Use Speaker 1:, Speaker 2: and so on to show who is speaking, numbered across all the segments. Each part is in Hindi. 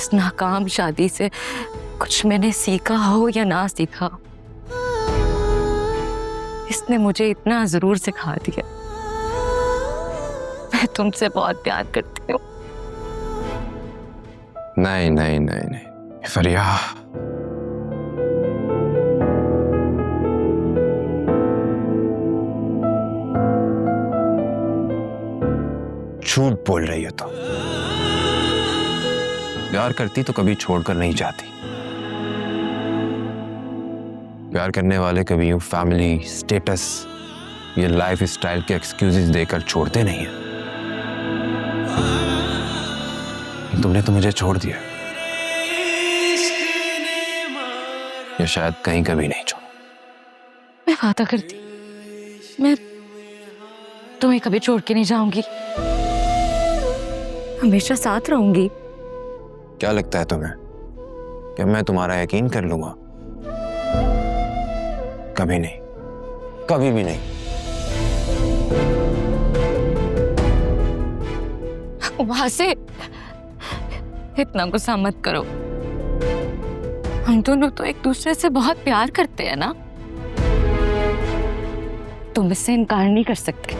Speaker 1: इस नाकाम शादी से कुछ मैंने सीखा हो या ना सीखा, इसने मुझे इतना जरूर सिखा दिया, मैं तुमसे बहुत प्यार करती हूँ।
Speaker 2: नहीं नहीं नहीं नहीं फरिया, झूठ बोल रही हो तो। प्यार करती तो कभी छोड़कर नहीं जाती। प्यार करने वाले कभी यूं फैमिली स्टेटस ये लाइफ स्टाइल के एक्सक्यूजेस देकर छोड़ते नहीं हैं। तुमने तो मुझे छोड़ दिया, या शायद कहीं कभी नहीं छोड़ा।
Speaker 1: मैं वादा करती, मैं तुम्हें कभी छोड़ के नहीं जाऊंगी, हमेशा साथ रहूंगी।
Speaker 2: क्या लगता है तुम्हें कि मैं तुम्हारा यकीन कर लूंगा? कभी नहीं, कभी भी नहीं।
Speaker 1: वहां से इतना गुस्सा मत करो, हम दोनों तो एक दूसरे से बहुत प्यार करते हैं ना, तुम इससे इनकार नहीं कर सकते।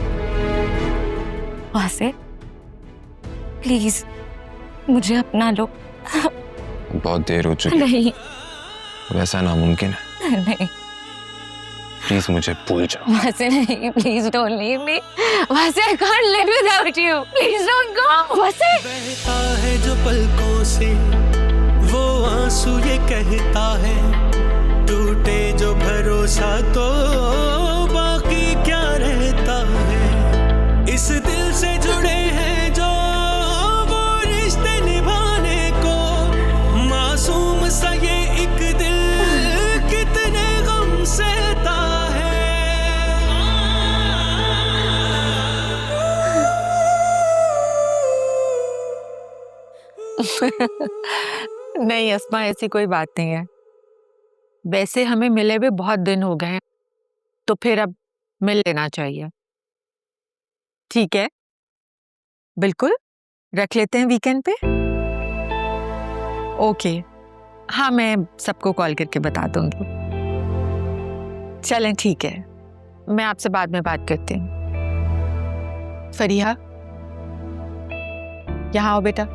Speaker 1: वहां से प्लीज मुझे अपना लो।
Speaker 2: बहुत देर हो चुकी है।
Speaker 1: नहीं,
Speaker 2: वैसा नामुमकिन है।
Speaker 1: नहीं,
Speaker 2: प्लीज मुझे भूल जाओ।
Speaker 1: वहां से नहीं, प्लीज डोंट लीव मी। वहां से I can't live without you. Please don't go. वहां से
Speaker 3: बहता है जो पलकों से वो आंसू ये कहता है, टूटे जो भरोसा तो बाकी क्या रहता है। इस दिल से जुड़े हैं जो वो रिश्ते निभाने को, मासूम सा ये एक दिल कितने गम सहता है।
Speaker 4: नहीं अस्मा, ऐसी कोई बात नहीं है। वैसे हमें मिले भी बहुत दिन हो गए हैं, तो फिर अब मिल लेना चाहिए। ठीक है, बिल्कुल रख लेते हैं वीकेंड पे। ओके, हाँ मैं सबको कॉल करके बता दूंगी। चलें ठीक है, मैं आपसे बाद में बात करती हूँ। फरिया यहाँ आओ बेटा।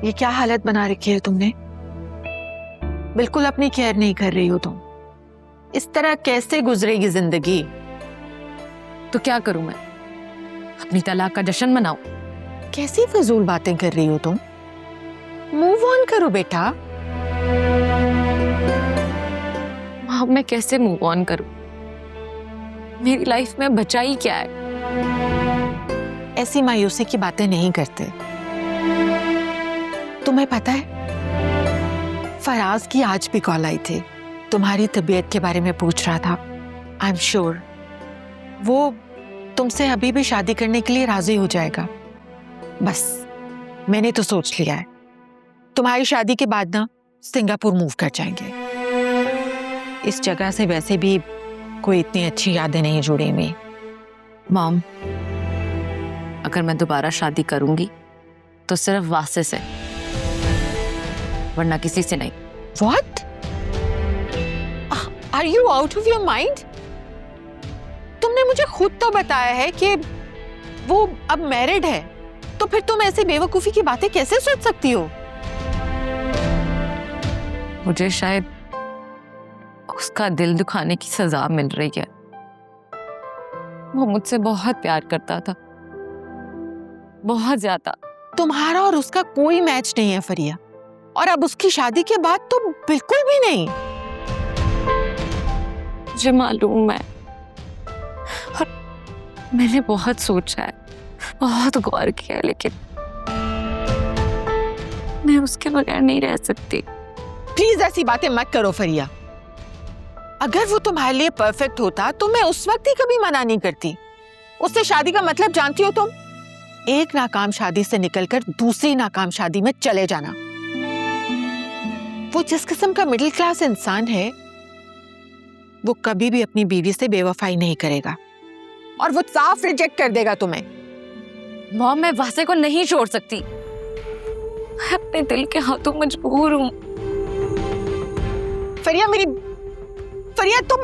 Speaker 4: ये क्या हालत बना रखी है तुमने? बिल्कुल अपनी केयर नहीं कर रही हो तुम। इस तरह कैसे गुजरेगी जिंदगी?
Speaker 1: तो क्या करूं मैं, अपनी तलाक का जश्न मनाऊं?
Speaker 4: कैसी फजूल बातें कर रही हो तुम? मूव ऑन करो बेटा।
Speaker 1: अब मैं कैसे मूव ऑन करूं? मेरी लाइफ में बचा ही क्या है?
Speaker 4: ऐसी मायूसी की बातें नहीं करते। तुम्हें पता है फराज की आज भी कॉल आई थी, तुम्हारी तबीयत के बारे में पूछ रहा था। आई एम श्योर वो तुमसे अभी भी शादी करने के लिए राजी हो जाएगा। बस मैंने तो सोच लिया है, तुम्हारी शादी के बाद ना सिंगापुर मूव कर जाएंगे। इस जगह से वैसे भी कोई इतनी अच्छी यादें नहीं जुड़ी हुई।
Speaker 1: मॉम, अगर मैं दोबारा शादी करूंगी तो सिर्फ वासे से, वरना किसी से नहीं।
Speaker 4: What? Are you out of your mind? तुमने मुझे खुद तो बताया है कि वो अब मैरिड है, तो फिर तुम ऐसी बेवकूफी की बातें कैसे सोच सकती हो?
Speaker 1: मुझे शायद उसका दिल दुखाने की सजा मिल रही है। वो मुझसे बहुत प्यार करता था, बहुत ज्यादा।
Speaker 4: तुम्हारा और उसका कोई मैच नहीं है फरिया, और अब उसकी शादी के बाद तो बिल्कुल भी नहीं।
Speaker 1: मुझे मालूम है, और मैंने बहुत सोचा है, बहुत गौर किया है, लेकिन मैं उसके बगैर नहीं रह सकती।
Speaker 4: प्लीज ऐसी बातें मत करो फरिया। अगर वो तुम्हारे लिए परफेक्ट होता तो मैं उस वक्त ही कभी मना नहीं करती। उससे शादी का मतलब जानती हो तुम? एक नाकाम शादी से निकलकर दूसरी नाकाम शादी में चले जाना। वो जिस किस्म का मिडिल क्लास इंसान है वो कभी भी अपनी बीवी से बेवफाई नहीं करेगा और वो साफ रिजेक्ट कर देगा तुम्हें।
Speaker 1: मॉम, मैं वासे को नहीं छोड़ सकती। मैं अपने दिल के हाथों मजबूर हूँ।
Speaker 4: फरिया तुम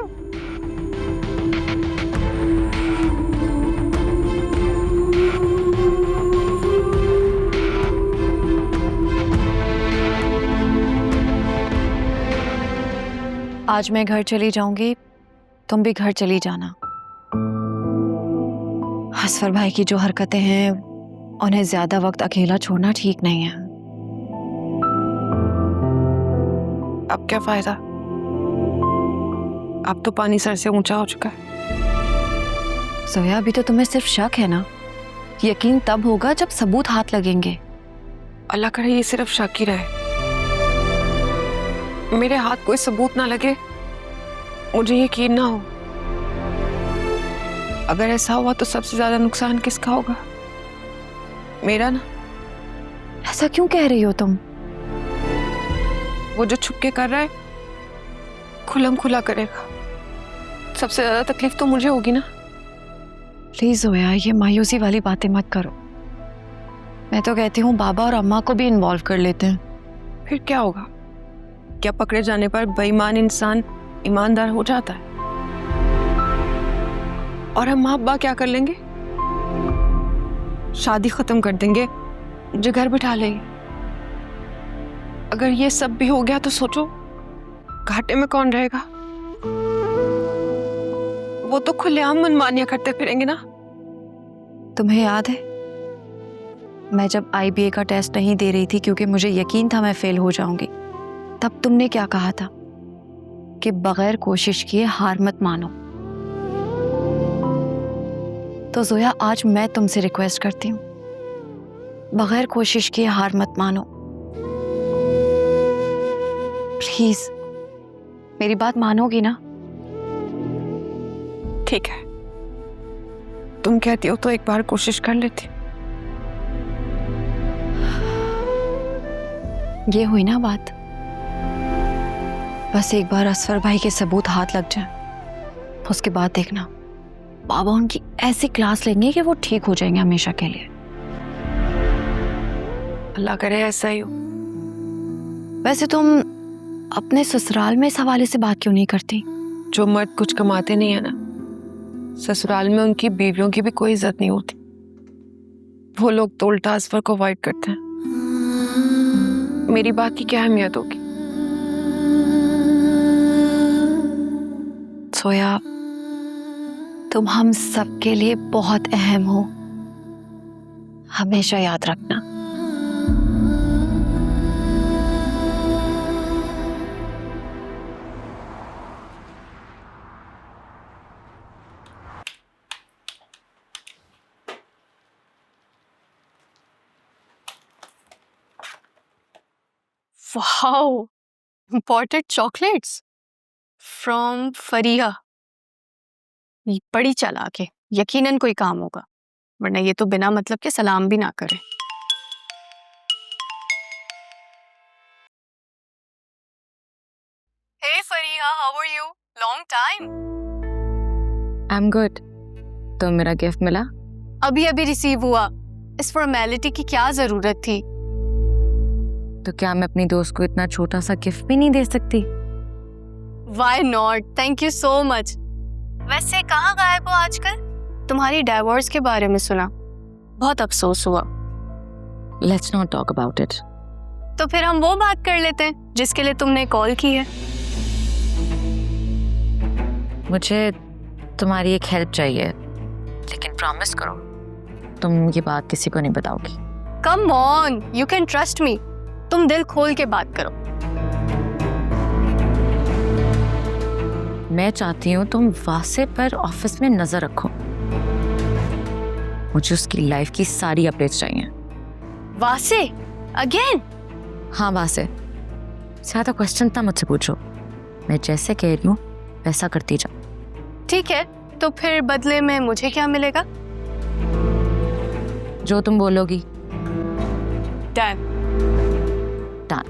Speaker 5: आज मैं घर चली जाऊंगी, तुम भी घर चली जाना। असफर भाई की जो हरकतें हैं उन्हें ज्यादा वक्त अकेला छोड़ना ठीक नहीं है।
Speaker 6: अब क्या फायदा, अब तो पानी सर से ऊंचा हो चुका है।
Speaker 5: सोया, अभी तो तुम्हें सिर्फ शक है ना, यकीन तब होगा जब सबूत हाथ लगेंगे।
Speaker 6: अल्लाह करे ये सिर्फ शक ही रहे, मेरे हाथ कोई सबूत ना लगे, मुझे यकीन ना हो। अगर ऐसा हुआ तो सबसे ज्यादा नुकसान किसका होगा? मेरा ना।
Speaker 5: ऐसा क्यों कह रही हो तुम?
Speaker 6: वो जो छुपके कर रहा है खुलम खुला करेगा, सबसे ज्यादा तकलीफ तो मुझे होगी ना।
Speaker 5: प्लीज सोया, ये मायूसी वाली बातें मत करो। मैं तो कहती हूँ बाबा और अम्मा को भी इन्वॉल्व कर लेते हैं।
Speaker 6: फिर क्या होगा? क्या पकड़े जाने पर बेईमान इंसान ईमानदार हो जाता है? और अम्मा अब्बा क्या कर लेंगे? शादी खत्म कर देंगे, मुझे घर बिठा लेंगे। अगर ये सब भी हो गया तो सोचो घाटे में कौन रहेगा? वो तो खुलेआम मनमानियां करते फिरेंगे ना।
Speaker 5: तुम्हें याद है मैं जब IBA का टेस्ट नहीं दे रही थी क्योंकि मुझे यकीन था मैं फेल हो जाऊंगी, तब तुमने क्या कहा था कि बगैर कोशिश किए हार मत मानो। तो जोया, आज मैं तुमसे रिक्वेस्ट करती हूँ, बगैर कोशिश किए हार मत मानो। प्लीज मेरी बात मानोगी ना?
Speaker 6: ठीक है, तुम कहती हो तो एक बार कोशिश कर लेती।
Speaker 5: ये हुई ना बात। बस एक बार असफर भाई के सबूत हाथ लग जाए, उसके बाद देखना बाबा उनकी ऐसी क्लास लेंगे कि वो ठीक हो जाएंगे हमेशा के लिए।
Speaker 6: अल्लाह करे ऐसा ही हो।
Speaker 5: वैसे तुम अपने ससुराल में इस हवाले से बात क्यों नहीं करती?
Speaker 6: जो मर्द कुछ कमाते नहीं है ना, ससुराल में उनकी बीवियों की भी कोई इज्जत नहीं होती। वो लोग तो उल्टा असफर को अवॉइड करते हैं। मेरी बात की क्या अहमियत होगी?
Speaker 5: सोया, तुम हम सबके लिए बहुत अहम हो, हमेशा याद रखना।
Speaker 7: Wow, imported chocolates from फरिया। ये बड़ी चालाक है, यकीनन कोई काम होगा, वरना ये तो बिना मतलब के सलाम भी ना करे। Hey Fariya, how are you? Long time.
Speaker 1: I'm good. तो मेरा गिफ्ट मिला?
Speaker 7: अभी अभी रिसीव हुआ। इस फॉर्मेलिटी की क्या जरूरत थी?
Speaker 1: तो क्या मैं अपनी दोस्त को इतना छोटा सा गिफ्ट भी नहीं दे सकती?
Speaker 7: Why not? Thank you so much. वैसे कहाँ गायब हो आजकल? तुम्हारी डाइवोर्स के बारे में सुना, बहुत अफसोस हुआ।
Speaker 1: Let's not talk about it.
Speaker 7: तो फिर हम वो बात कर लेते हैं जिसके लिए तुमने कॉल की है।
Speaker 1: मुझे तुम्हारी एक हेल्प चाहिए, लेकिन प्रॉमिस करो तुम ये बात किसी को नहीं बताओगी।
Speaker 7: Come on, you can trust me. तुम दिल खोल के बात करो।
Speaker 1: मैं चाहती हूँ तुम वासे पर ऑफिस में नजर रखो। मुझे उसकी लाइफ की सारी अपडेट्स चाहिए।
Speaker 7: वासे? अगेन?
Speaker 1: हाँ वासे, ज्यादा क्वेश्चन ना मुझसे पूछो, मैं जैसे कह रही हूँ वैसा करती जा।
Speaker 7: ठीक है, तो फिर बदले में मुझे क्या मिलेगा?
Speaker 1: जो तुम बोलोगी।
Speaker 7: डन।
Speaker 1: डन।